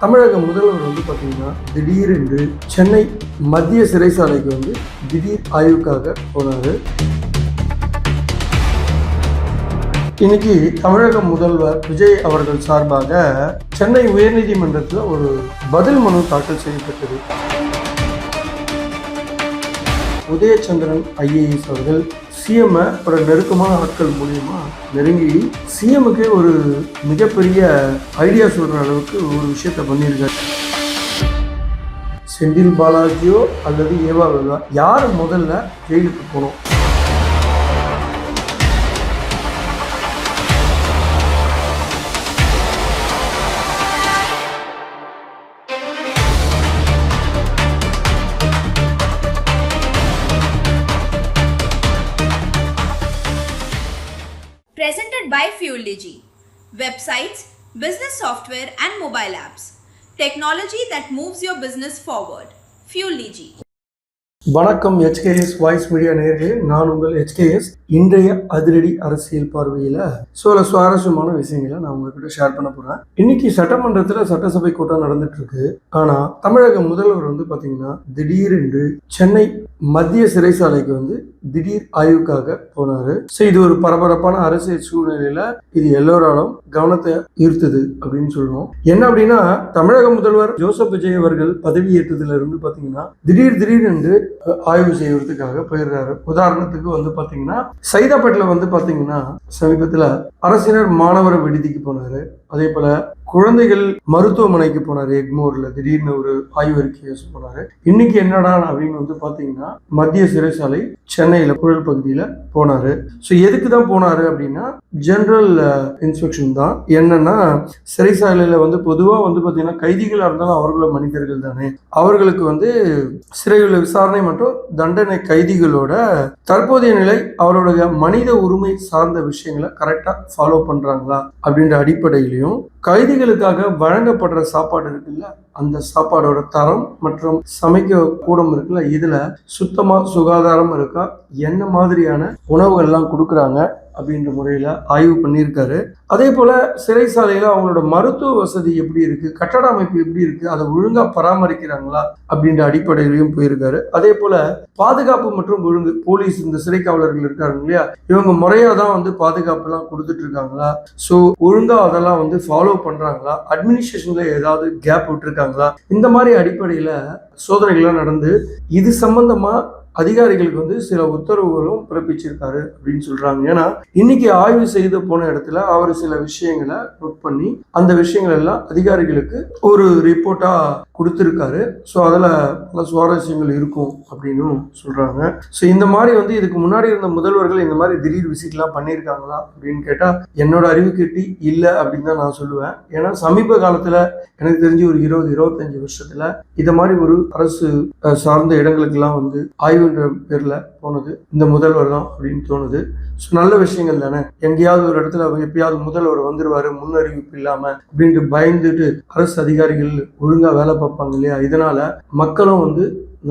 தமிழக முதல்வர் பார்த்தீங்கன்னா திடீரென்று சென்னை மத்திய சிறைச்சாலைக்கு திடீர் ஆய்வுக்காக போனார். இன்னைக்கு தமிழக முதல்வர் விஜய் அவர்கள் சார்பாக சென்னை உயர்நீதிமன்றத்தில் ஒரு பதில் மனு தாக்கல் செய்யப்பட்டது. உதயச்சந்திரன் ஐஏஎஸ் அவர்கள் சிஎம் ஒரு நெருக்கமான ஆட்கள் மூலியமா நெருங்கி சிஎம்முக்கு ஒரு மிகப்பெரிய ஐடியா சொல்ற அளவுக்கு ஒரு விஷயத்த பண்ணியிருக்காரு. செந்தில் பாலாஜியோ அல்லது ஏவாவோ யார் முதல்ல ஜெயிலுக்கு போனோம்? Presented by Fueligi. Websites, business software and mobile apps. Technology that moves your business forward. Fueligi. வணக்கம் HKS வாய்ஸ் மீடியா நேயர்களே, நான் உங்கள் HKS. இன்றைய அதிரடி அரசியல் பார்வையில் சில சுவாரஸ்யமான விஷயங்களை நான் உங்ககிட்ட ஷேர் பண்ண போறேன். இன்னைக்கு சட்டமன்றத்தில் சட்டசபை கூட்டம் நடந்துட்டு இருக்கு. ஆனா தமிழக முதல்வர் பார்த்தீங்கன்னா திடீரென்று சென்னை மத்திய சிறைச்சாலைக்கு திடீர் ஆய்வுக்காக போனாரு. இது ஒரு பரபரப்பான அரசியல் சூழ்நிலையில இது எல்லோராலும் கவனத்தை ஈர்த்தது அப்படின்னு சொல்லுவோம். என்ன அப்படின்னா, தமிழக முதல்வர் ஜோசப் விஜய் அவர்கள் பதவியேற்றதுல இருந்து பாத்தீங்கன்னா திடீரென்று ஆய்வு செய்வதற்காக போயிடுறாரு. உதாரணத்துக்கு பாத்தீங்கன்னா சைதாப்பேட்டில் பாத்தீங்கன்னா சமீபத்துல அரசினர் மாணவர் விடுதிக்கு போனாரு. அதே போல குழந்தைகள் மருத்துவமனைக்கு போனாரு. எக்மோர்ல திடீர்னு ஒரு ஆய்வறிக்கையை போனாரு. இன்னைக்கு என்னடா அப்படின்னு பாத்தீங்கன்னா மத்திய சிறைச்சாலை சென்னையில புழல் பகுதியில போனாரு. எதுக்கு தான் போனாரு அப்படின்னா ஜெனரல் இன்ஸ்பெக்ஷன் தான். என்னன்னா சிறைச்சாலையில பொதுவா பாத்தீங்கன்னா கைதிகளா இருந்தாலும் அவர்களும் மனிதர்கள் தானே. அவர்களுக்கு சிறையுள்ள விசாரணை மற்றும் தண்டனை கைதிகளோட தற்போதைய நிலை, அவரோட மனித உரிமை சார்ந்த விஷயங்களை கரெக்டா ஃபாலோ பண்றாங்களா அப்படின்ற அடிப்படையிலையும் கைதிகளுக்காக வழங்கப்படுற சாப்பாடு இருக்குல்ல, அந்த சாப்பாடோட தரம் மற்றும் சமைக்க கூடம் இருக்குல்ல, இதுல சுத்தமா சுகாதாரம் இருக்கா, என்ன மாதிரியான உணவுகள் எல்லாம் கொடுக்குறாங்க அப்படின்ற முறையில ஆய்வு பண்ணியிருக்காரு. அதே போல சிறைச்சாலையில அவங்களோட மருத்துவ வசதி எப்படி இருக்கு, கட்டட அமைப்பு எப்படி இருக்கு, அதை ஒழுங்கா பராமரிக்கிறாங்களா அப்படின்ற அடிப்படையிலையும் போயிருக்காரு. அதே போல பாதுகாப்பு மற்றும் ஒழுங்கு, போலீஸ் இந்த சிறை காவலர்கள் இருக்காங்க இல்லையா, இவங்க முறையா தான் பாதுகாப்பு எல்லாம் கொடுத்துட்டு இருக்காங்களா, ஒழுங்கா அதெல்லாம் ஃபாலோ பண்றாங்களா, அட்மினிஸ்ட்ரேஷன்ல ஏதாவது கேப் விட்டுருக்காங்களா, இந்த மாதிரி அடிப்படையில சோதனைகள்லாம் நடந்து இது சம்பந்தமா அதிகாரிகளுக்கு சில உத்தரவுகளும் பிறப்பிச்சிருக்காரு அப்படின்னு சொல்றாங்க. ஏன்னா இன்னைக்கு ஆய்வு செய்து போன இடத்துல அவர் சில விஷயங்களை நோட் பண்ணி அந்த விஷயங்கள் எல்லாம் அதிகாரிகளுக்கு ஒரு ரிப்போர்ட்டா கொடுத்திருக்காரு. அதுல பல சுவாரஸ்யங்கள் இருக்கும் அப்படின்னு சொல்றாங்க. இந்த மாதிரி இதுக்கு முன்னாடி இருந்த முதல்வர்கள் இந்த மாதிரி திடீர் விசிட்லாம் பண்ணியிருக்காங்களா அப்படின்னு கேட்டா என்னோட அறிவு கேட்டி இல்லை அப்படின்னு தான் நான் சொல்லுவேன். ஏன்னா சமீப காலத்துல எனக்கு தெரிஞ்சு ஒரு 20-25 வருஷத்துல இத மாதிரி ஒரு அரசு சார்ந்த இடங்களுக்கெல்லாம் ஆய்வு பேர்ல போனது இந்த முதல்வர் தான் அப்படின்னு தோணுது. நல்ல விஷயங்கள் தானே. எங்கேயாவது ஒரு இடத்துல எப்பயாவது முதல்வர் வந்துருவாரு முன்னறிவிப்பு இல்லாம அப்படின்ட்டு பயந்துட்டு அரசு அதிகாரிகள் ஒழுங்கா வேலை பார்ப்பாங்க இல்லையா. இதனால மக்களும்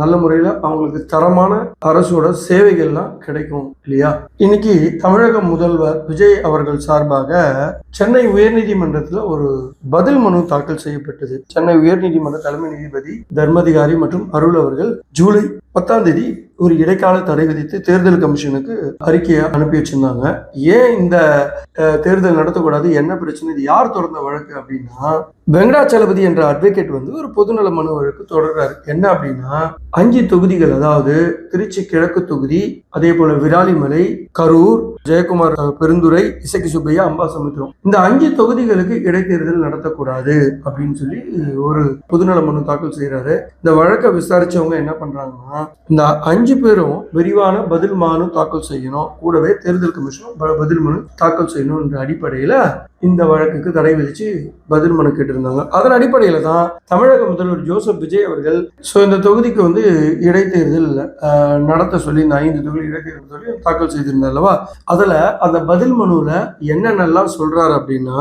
நல்ல முறையில அவங்களுக்கு தரமான அரசோட சேவைகள்லாம் கிடைக்கும் இல்லையா. இன்னைக்கு தமிழக முதல்வர் விஜய் அவர்கள் சார்பாக சென்னை உயர்நீதிமன்றத்துல ஒரு பதில் மனு தாக்கல் செய்யப்பட்டது. சென்னை உயர்நீதிமன்ற தலைமை நீதிபதி தர்மதிகாரி மற்றும் அருள் அவர்கள் ஜூலை 10 ஒரு இடைக்கால தடை விதித்து தேர்தல் கமிஷனுக்கு அறிக்கையை அனுப்பி வச்சிருந்தாங்க. ஏன் இந்த தேர்தல் நடத்தக்கூடாது, என்ன பிரச்சனை, இது யார் தொடர்ந்த வழக்கு அப்படின்னா வெங்கடாச்சலபதி என்ற அட்வொகேட் ஒரு பொதுநல மனு வழக்கு தொடர்றாரு. என்ன அப்படின்னா 5 தொகுதிகள், அதாவது திருச்சி கிழக்கு தொகுதி, அதே போல விராலிமலை, கரூர், ஜெயக்குமார் பெருந்துறை, இசக்கி சுப்பையா, அம்பாசமுத்திரம், இந்த 5 தொகுதிகளுக்கு இடைத்தேர்தல் நடத்தக்கூடாது அப்படின்னு சொல்லி ஒரு பொதுநல மனு தாக்கல் செய்யறாரு. இந்த வழக்கை விசாரிச்சவங்க என்ன பண்றாங்கன்னா இந்த 5 பேரும் விரிவான பதில் மனு தாக்கல் செய்யணும், கூடவே தேர்தல் கமிஷனும் பதில் மனு தாக்கல் செய்யணும் என்ற அடிப்படையில இந்த வழக்குக்கு தடை விதிச்சு பதில் மனு கேட்டிருந்தாங்க. அதன் அடிப்படையில தான் தமிழக முதல்வர் ஜோசப் விஜய் அவர்கள் இந்த தொகுதிக்கு இடைத்தேர்தல் நடத்த சொல்லி இந்த 5 தொகுதி இடைத்தேர்தல் சொல்லி தாக்கல் செய்திருந்தார் அல்லவா. அதுல அந்த பதில் மனுல என்னென்னலாம் சொல்றாரு அப்படின்னா,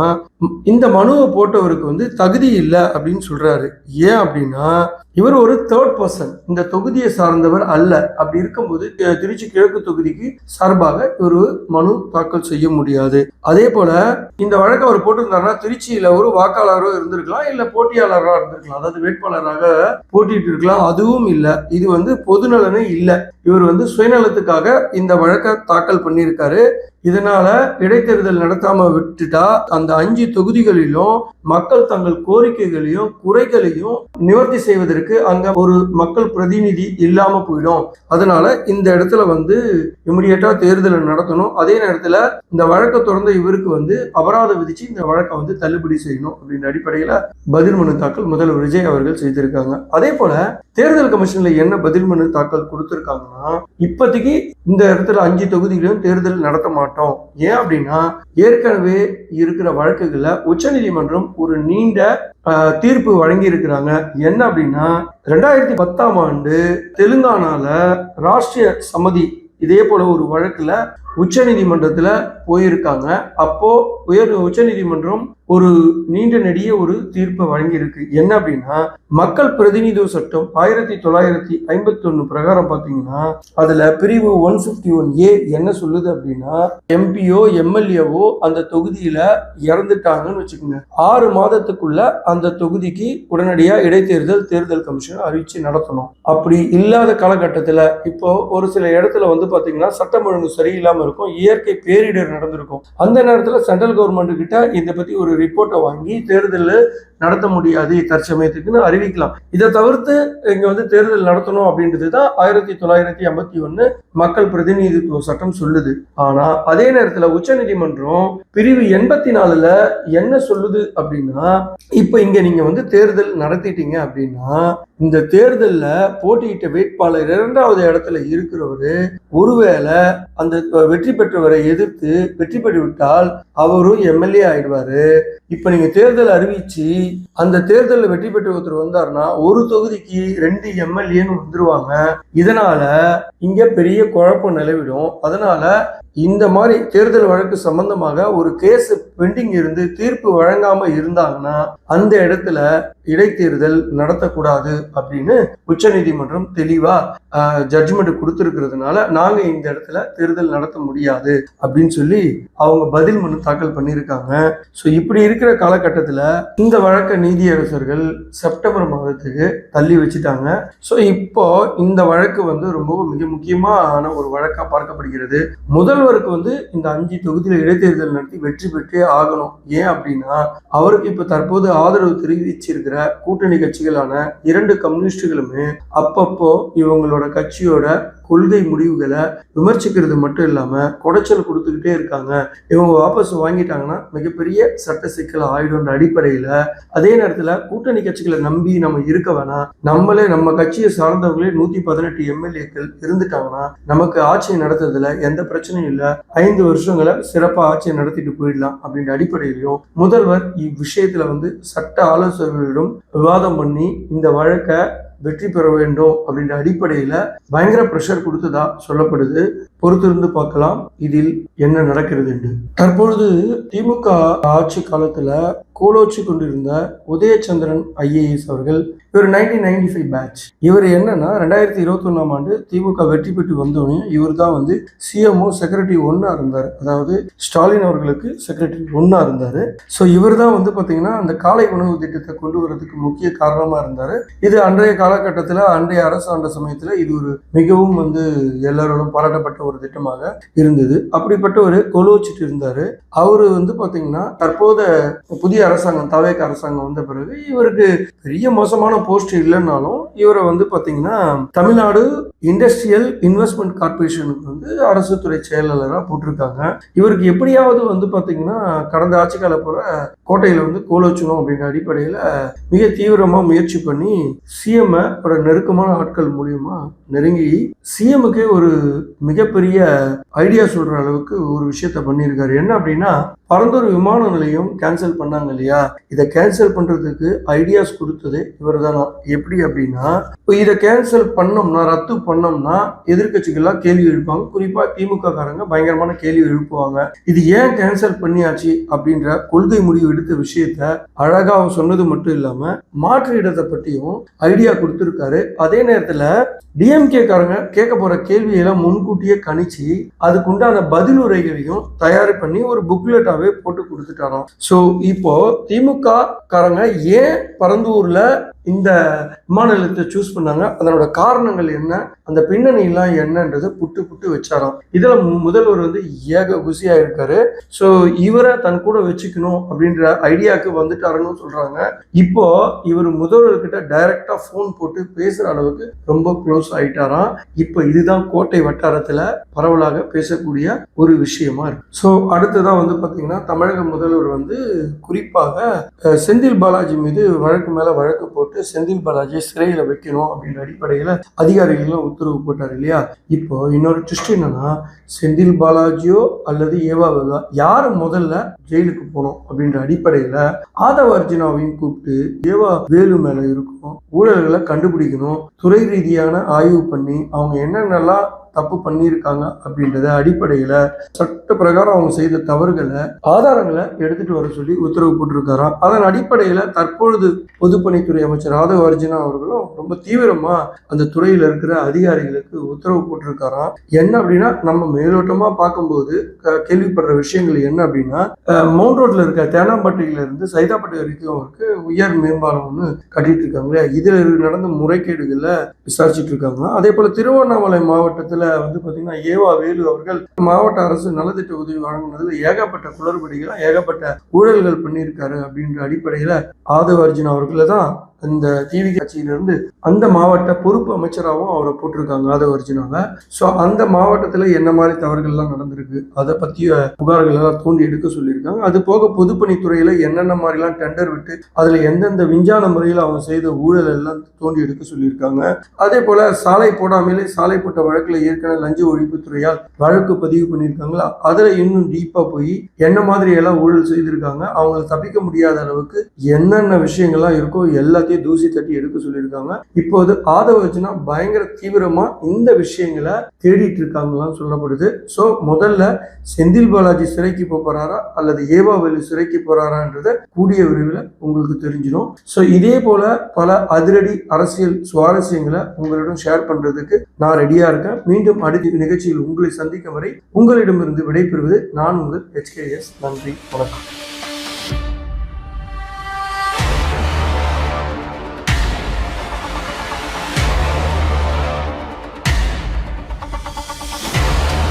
இந்த மனுவை போட்டவருக்கு தகுதி இல்லை அப்படின்னு சொல்றாரு. ஏன் அப்படின்னா இவர் ஒரு தேர்ட் பர்சன், இந்த தொகுதியை சார்ந்தவர் அல்ல. அப்படி இருக்கும்போது திருச்சி கிழக்கு தொகுதிக்கு சார்பாக ஒரு மனு தாக்கல் செய்ய முடியாது. அதே போல இந்த வழக்கு அவர் போட்டிருந்தாருன்னா திருச்சியில ஒரு வாக்காளரோ இருந்திருக்கலாம், இல்ல போட்டியாளராக இருந்திருக்கலாம், அதாவது வேட்பாளராக போட்டிட்டு இருக்கலாம். அதுவும் இல்லை. இது பொதுநலனே இல்லை. இவர் சுயநலத்துக்காக இந்த வழக்கை தாக்கல் பண்ணியிருக்காரு. இதனால இடைத்தேர்தல் நடத்தாம விட்டுட்டா அந்த 5 தொகுதிகளிலும் மக்கள் தங்கள் கோரிக்கைகளையும் குறைகளையும் நிவர்த்தி செய்வதற்கு அங்க ஒரு மக்கள் பிரதிநிதி இல்லாம போயிடும். அதனால இந்த இடத்துல இமிடியேட்டா தேர்தலை நடத்தணும். அதே நேரத்துல இந்த வழக்கை தொடர்ந்த இவருக்கு அபராதம் விதிச்சு இந்த வழக்கை தள்ளுபடி செய்யணும் அப்படின்ற அடிப்படையில பதில் மனு தாக்கல் முதல்வர் விஜய் அவர்கள் செய்திருக்காங்க. அதே போல தேர்தல் கமிஷன்ல என்ன பதில் மனு தாக்கல் கொடுத்திருக்காங்கன்னா, இப்போதைக்கு இந்த இடத்துல 5 தொகுதிகளிலும் தேர்தல் நடத்த மாட்டோம். ஏன் அப்படின்னா, ஏற்கனவே இருக்கிற வழக்குகள்ல உச்சநீதிமன்றம் ஒரு நீண்ட தீர்ப்பு வழங்கி இருக்கிறாங்க. என்ன அப்படின்னா, 2010ஆம் ஆண்டு தெலுங்கானால ராஷ்டிரிய சமிதி இதே போல ஒரு வழக்குல உச்சநீதிமன்றத்துல போயிருக்காங்க. அப்போ உச்சநீதிமன்றம் ஒரு நீண்ட நெடிய ஒரு தீர்ப்பை வழங்கியிருக்கு. என்ன அப்படின்னா, மக்கள் பிரதிநிதித்துவ சட்டம் 1951 பிரகாரம் பாத்தீங்கன்னா, அதுல பிரிவு 151A என்ன சொல்லுது அப்படின்னா, எம்பியோ எம்எல்ஏவோ அந்த தொகுதியில இறந்துட்டாங்கன்னு வச்சுக்கோங்க, 6 மாதத்துக்குள்ள அந்த தொகுதிக்கு உடனடியா இடைத்தேர்தல் தேர்தல் கமிஷன் அறிவிச்சு நடத்தணும். அப்படி இல்லாத காலகட்டத்துல இப்போ ஒரு சில இடத்துல பாத்தீங்கன்னா சட்டம் ஒழுங்கு சரியில்லாம இருக்கும், இயற்கை பேரிடர் நடந்திருக்கும். அந்த நேரத்துல சென்ட்ரல் கவர்மெண்ட் கிட்ட இதை பத்தி ஒரு ரிப்போர்ட்டை வாங்கி தேர்தல் நடத்த முடியாது தற்சமயத்துக்குன்னு அறிவிக்கலாம். இதை தவிர்த்து இங்க தேர்தல் நடத்தணும் அப்படின்றதுதான் 1951 மக்கள் பிரதிநிதித்துவ சட்டம் சொல்லுது. ஆனா அதே நேரத்துல உச்சநீதிமன்றம் பிரிவு 84ல என்ன சொல்லுது அப்படின்னா, இப்ப இங்க நீங்க தேர்தல் நடத்திட்டீங்க அப்படின்னா, இந்த தேர்தல்ல போட்டியிட்ட வேட்பாளர் 2வது இடத்துல இருக்கிறவரு ஒருவேளை அந்த வெற்றி பெற்றவரை எதிர்த்து வெற்றி பெற்று விட்டால் அவரும் எம்எல்ஏ ஆயிடுவாரு. இப்ப நீங்க தேர்தல் அறிவிச்சு அந்த தேர்தலில் வெற்றி பெற்ற ஒருத்தர் வந்தாருன்னா ஒரு தொகுதிக்கு 2 எம்எல்ஏன்னு வந்துருவாங்க. இதனால இங்க பெரிய குழப்பம் நிலவிடும். அதனால இந்த மாதிரி தேர்தல் வழக்கு சம்பந்தமாக ஒரு கேஸ் பெண்டிங் இருந்து தீர்ப்பு வழங்காம இருந்தாங்கன்னா அந்த இடத்துல இடைத்தேர்தல் நடத்தக்கூடாது அப்படின்னு உச்சநீதிமன்றம் தெளிவா ஜட்ஜ்மெண்ட் கொடுத்திருக்கிறதுனால நாங்க இந்த இடத்துல தேர்தல் நடத்த முடியாது அப்படின்னு சொல்லி அவங்க பதில் மனு தாக்கல் பண்ணியிருக்காங்க. ஸோ இப்படி இருக்கிற காலகட்டத்தில் இந்த வழக்கை நீதியரசர்கள் செப்டம்பர் மாதத்துக்கு தள்ளி வச்சுட்டாங்க. ஸோ இப்போ இந்த வழக்கு ரொம்ப மிக முக்கியமான ஒரு வழக்கா பார்க்கப்படுகிறது. முதல்வருக்கு இந்த 5 தொகுதியில் இடைத்தேர்தல் நடத்தி வெற்றி பெற்றே ஆகணும். ஏன் அப்படின்னா, அவருக்கு இப்ப தற்போது ஆதரவு தெரிவிச்சிருக்கிற கூட்டணி கட்சிகளான 2 கம்யூனிஸ்டுகளுமே அப்பப்போ இவங்களோட கட்சியோட கொள்கை முடிவுகளை விமர்சிக்கிறது மட்டும் இல்லாம குடைச்சல் கொடுத்துக்கிட்டே இருக்காங்க. இவங்க வாபஸ் வாங்கிட்டாங்கன்னா மிகப்பெரிய சட்ட சிக்கல் ஆயிடும் அடிப்படையில, அதே நேரத்துல கூட்டணி கட்சிகளை நம்பி நம்ம இருக்க வேணாம், நம்மளே நம்ம கட்சியை சார்ந்தவங்களே 118 எம்எல்ஏக்கள் இருந்துட்டாங்கன்னா நமக்கு ஆட்சியை நடத்துறதுல எந்த பிரச்சனையும் இல்லை, 5 வருஷங்களை சிறப்பா ஆட்சியை நடத்திட்டு போயிடலாம் அப்படின்ற அடிப்படையிலையும் முதல்வர் இவ்விஷயத்துல சட்ட ஆலோசகர்களிடம் விவாதம் பண்ணி இந்த வழக்கை வெற்றி பெற வேண்டும் அப்படின்ற அடிப்படையில பயங்கர பிரஷர் கொடுத்ததா சொல்லப்படுது. பொறுத்திருந்து பார்க்கலாம் இதில் என்ன நடக்கிறது என்று. தற்பொழுது திமுக ஆட்சி காலத்துல கோலோச்சி கொண்டிருந்த உதயச்சந்திரன் ஐஏஎஸ் அவர்கள், இவர் 1995 பேட்ச். இவர் என்னன்னா 2021ஆம் ஆண்டு திமுக வெற்றி பெற்று வந்தோடனே இவர் தான் சிஎம்ஓ செக்ரட்டரி 1 இருந்தார். அதாவது ஸ்டாலின் அவர்களுக்கு செக்ரட்டரி 1 இருந்தாரு. ஸோ இவர் தான் பாத்தீங்கன்னா அந்த காலை உணவு திட்டத்தை கொண்டு வரதுக்கு முக்கிய காரணமா இருந்தாரு. இது அன்றைய காலகட்டத்தில் அன்றைய அரசு ஆண்ட சமயத்துல இது ஒரு மிகவும் எல்லாரோடும் பாராட்டப்பட்ட ஒரு திட்டமாக இருந்தது. அப்படிப்பட்ட ஒரு கோலோச்சிட்டு இருந்தாரு. அவரு பாத்தீங்கன்னா தற்போத புதிய அரசாங்கம் தவேக அரசாங்கம் வந்த பிறகு இவருக்கு பெரிய மோசமான போஸ்ட் இல்லைன்னாலும் இவரை பாத்தீங்கன்னா தமிழ்நாடு இண்டஸ்ட்ரியல் இன்வெஸ்ட்மெண்ட் கார்பரேஷனுக்கு அரசு துறை செயலாளராக போட்டிருக்காங்க. இவருக்கு எப்படியாவது பாத்தீங்கன்னா கடந்த ஆட்சி கால போல கோட்டையில கோலோச்சணும் அப்படின்ற அடிப்படையில மிக தீவிரமா முயற்சி பண்ணி சிஎம் நெருக்கமான ஆட்கள் மூலியமா நெருங்கி சிஎம்முக்கு ஒரு மிகப்பெரிய ஐடியா சொல்ற அளவுக்கு ஒரு விஷயத்த பண்ணியிருக்காரு. என்ன அப்படின்னா, பரந்தூர் விமான நிலையம் கேன்சல் பண்ணாங்க இல்லையா, இதை கேன்சல் பண்றதுக்கு ஐடியாஸ் கொடுத்தது இவர் தானா. எப்படி அப்படின்னா, இதை கேன்சல் பண்ணோம்னா ரத்து பண்ணோம்னா எதிர்கட்சிகள்லாம் கேள்வி எழுப்பாங்க. குறிப்பா திமுக காரங்க பயங்கரமான கேள்வி எழுப்புவாங்க. இது ஏன் கேன்சல் பண்ணியாச்சு அப்படின்ற கொள்கை முடிவு எடுத்த விஷயத்த அழகா சொன்னது மட்டும் இல்லாம மாற்று இடத்தை பற்றியும் ஐடியா கொடுத்திருக்காரு. அதே நேரத்துல டிஎம்கே காரங்க கேட்க போற கேள்வியெல்லாம் முன்கூட்டியே கணிச்சு அதுக்குண்டான பதிலுரைகளையும் தயார் பண்ணி ஒரு புக்லெட் அமைச்சராகவே போட்டு கொடுத்துட்டாராம். ஸோ இப்போ திமுக காரங்க ஏன் பரந்தூர்ல இந்த விமான நிலையத்தை சூஸ் பண்ணாங்க, அதனோட காரணங்கள் என்ன, அந்த பின்னணியெல்லாம் என்னன்றது புட்டு வச்சாராம். இதுல முதல்வர் வந்து ஏக குசியா இருக்காரு. ஸோ இவரை தன் கூட வச்சுக்கணும் அப்படின்ற ஐடியாவுக்கு வந்துட்டாருன்னு சொல்றாங்க. இப்போ இவர் முதல்வர்கிட்ட டைரக்டா போன் போட்டு பேசுற அளவுக்கு ரொம்ப க்ளோஸ் ஆயிட்டாராம். இப்போ இதுதான் கோட்டை வட்டாரத்துல பரவலாக பேசக்கூடிய ஒரு விஷயமா இருக்கு. ஸோ அடுத்ததான் வந்து பாத்தீங்கன்னா தமிழக முதல்வர் வந்து குறிப்பாக செந்தில் பாலாஜி மீது வழக்கு மேல வழக்கு போட்டு செந்தில் பாலாஜியை சிறையில வைக்கணும் அப்படின்ற அடிப்படையில அதிகாரிகளும் உத்தரவு போட்டார் இல்லையா. இப்போ இன்னொரு ட்விஸ்ட் என்னன்னா, செந்தில் பாலாஜியோ அல்லது ஏவா வேலா யாரு முதல்ல ஜெயிலுக்கு போனோம் அப்படின்ற அடிப்படையில ஆதவ அர்ஜுனாவையும் கூப்பிட்டு ஏவா வேலு மேல இருக்கும் ஊழல்களை கண்டுபிடிக்கணும், துறை ரீதியான ஆய்வு பண்ணி அவங்க என்னென்னலாம் தப்பு பண்ணியிருக்காங்க அப்படின்றத அடிப்படையில சட்ட பிரகாரம் அவங்க செய்த தவறுகளை ஆதாரங்களை எடுத்துட்டு வர சொல்லி உத்தரவு போட்டிருக்காராம். அதன் அடிப்படையில தற்பொழுது பொதுப்பணித்துறை அமைச்சர் ஆதவ அர்ஜுனா அவர்களும் ரொம்ப தீவிரமா அந்த துறையில இருக்கிற அதிகாரிகளுக்கு உத்தரவு போட்டிருக்காராம். என்ன அப்படின்னா, நம்ம மேலோட்டமா பார்க்கும்போது கேள்விப்படுற விஷயங்கள் என்ன அப்படின்னா, மவுண்ட் ரோட்ல இருக்க தேனாம்பட்டியில இருந்து சைதாப்பட்டி வரைக்கும் இருக்கு உயர் மேம்பாலம் ஒன்று கட்டிட்டு இருக்காங்க. இதுல நடந்த முறைகேடுகள்ல விசாரிச்சுட்டு இருக்காங்க. அதே போல திருவண்ணாமலை மாவட்டத்துல வந்து பாத்தீங்கன்னா ஏவா வேலு அவர்கள் மாவட்ட அரசு நலத்திட்ட உதவி வழங்கினதுல ஏகப்பட்ட குளறுபடிகள் ஏகப்பட்ட ஊழல்கள் பண்ணியிருக்காரு அப்படின்ற அடிப்படையில ஆதவ அர்ஜுனா அவர்களை தான் இந்த டிவி கட்சியிலிருந்து அந்த மாவட்ட பொறுப்பு அமைச்சராகவும் அவரை போட்டிருக்காங்க ஆதவ அர்ஜுனாவை. ஸோ அந்த மாவட்டத்தில் என்ன மாதிரி தவறுகள்லாம் நடந்திருக்கு அதை பற்றிய புகார்கள் எல்லாம் தோண்டி எடுக்க சொல்லியிருக்காங்க. அது போக பொதுப்பணித்துறையில் என்னென்ன மாதிரிலாம் டெண்டர் விட்டு அதில் எந்தெந்த விஞ்ஞான முறையில் அவங்க செய்த ஊழல் எல்லாம் தோண்டி எடுக்க சொல்லியிருக்காங்க. அதே போல சாலை போடாமலே சாலை போட்ட வழக்கில் ஏற்கனவே லஞ்ச ஒழிப்புத்துறையால் வழக்கு பதிவு பண்ணியிருக்காங்களா, அதில் இன்னும் டீப்பாக போய் என்ன மாதிரி எல்லாம் ஊழல் செய்திருக்காங்க, அவங்களை தப்பிக்க முடியாத அளவுக்கு என்னென்ன விஷயங்கள்லாம் இருக்கோ எல்லாத்தையும் தூசி தட்டி எடுக்க சொல்லியிருக்காங்க. இப்போது ஆதவ அர்ஜுனா பயங்கர தீவிரமா இந்த விஷயங்களை தேடிட்டு இருக்காங்களான்னு சொல்லப்படுது. ஸோ முதல்ல செந்தில் பாலாஜி சிறைக்கு போறாரா அல்லது ஏவா வேலு சிறைக்கு போறாரான்றத கூடிய விரைவில் உங்களுக்கு தெரிஞ்சிடும். ஸோ இதே போல பல அதிரடி அரசியல் சுவாரஸ்யங்களை உங்களிடம் ஷேர் பண்றதுக்கு நான் ரெடியா இருக்கேன். மீண்டும் அடுத்த நிகழ்ச்சியில் உங்களை சந்திக்கும் வரை உங்களிடமிருந்து விடைபெறுவது நான் உங்கள் HKS. நன்றி, வணக்கம்.